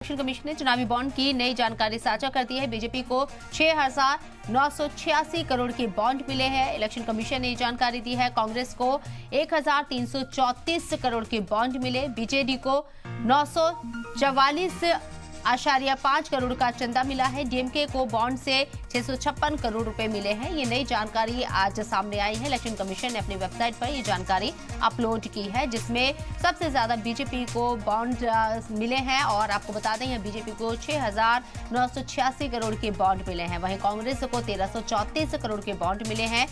Election commission ने चुनावी bond की नई जानकारी साझा कर दी है। बीजेपी को 6,986 करोड़ के बॉन्ड मिले हैं। इलेक्शन कमीशन ने जानकारी दी है। कांग्रेस को 1,334 करोड़ के बॉन्ड मिले। बीजेडी को 944.5 करोड़ का चंदा मिला है। डीएमके को बॉन्ड से 656 करोड़ रुपए मिले हैं। ये नई जानकारी आज सामने आई है। इलेक्शन कमीशन ने अपनी वेबसाइट पर ये जानकारी अपलोड की है, जिसमें सबसे ज्यादा बीजेपी को बॉन्ड मिले हैं। और आपको बता दें, बीजेपी को 6,986 करोड़ के बॉन्ड मिले हैं। वहीं कांग्रेस को 1,334 करोड़ के बॉन्ड मिले हैं।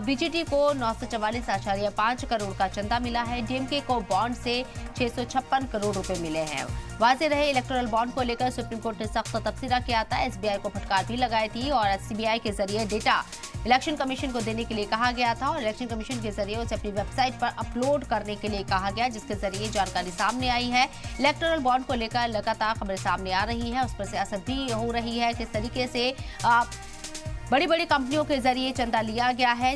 बीजेडी को 944.5 करोड़ का चंदा मिला है। डीएमके को बॉन्ड से 656 करोड़ रुपए मिले हैं। वाजे रहे, इलेक्टोरल बॉन्ड को लेकर सुप्रीम कोर्ट ने सख्त तबसरा किया था। एसबीआई को फटकार भी लगाई थी और सीबीआई के जरिए डेटा इलेक्शन कमीशन को देने के लिए कहा गया था और इलेक्शन कमीशन के जरिए उसे अपनी वेबसाइट पर अपलोड करने के लिए कहा गया, जिसके जरिए जानकारी सामने आई है। इलेक्टोरल बॉन्ड को लेकर लगातार खबरें सामने आ रही है, उस पर सियासत भी हो रही है। किस तरीके से बड़ी बड़ी कंपनियों के जरिए चंदा लिया गया है,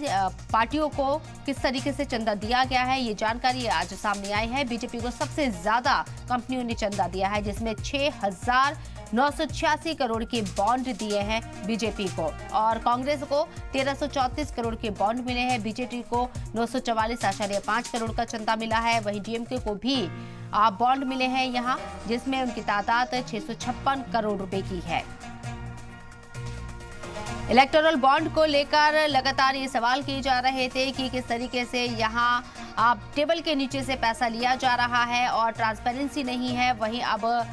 पार्टियों को किस तरीके से चंदा दिया गया है, ये जानकारी आज सामने आई है। बीजेपी को सबसे ज्यादा कंपनियों ने चंदा दिया है, जिसमें 6,986 करोड़ के बॉन्ड दिए हैं बीजेपी को। और कांग्रेस को 1,334 करोड़ के बॉन्ड मिले हैं। बीजेपी को 944.5 करोड़ का चंदा मिला है। वहीं डीएमके को भी बॉन्ड मिले हैं यहाँ, जिसमें उनकी तादाद 656 करोड़ रुपए की है। इलेक्टोरल बॉन्ड को लेकर लगातार ये सवाल किए जा रहे थे कि किस तरीके से यहाँ टेबल के नीचे से पैसा लिया जा रहा है और ट्रांसपेरेंसी नहीं है। वहीं अब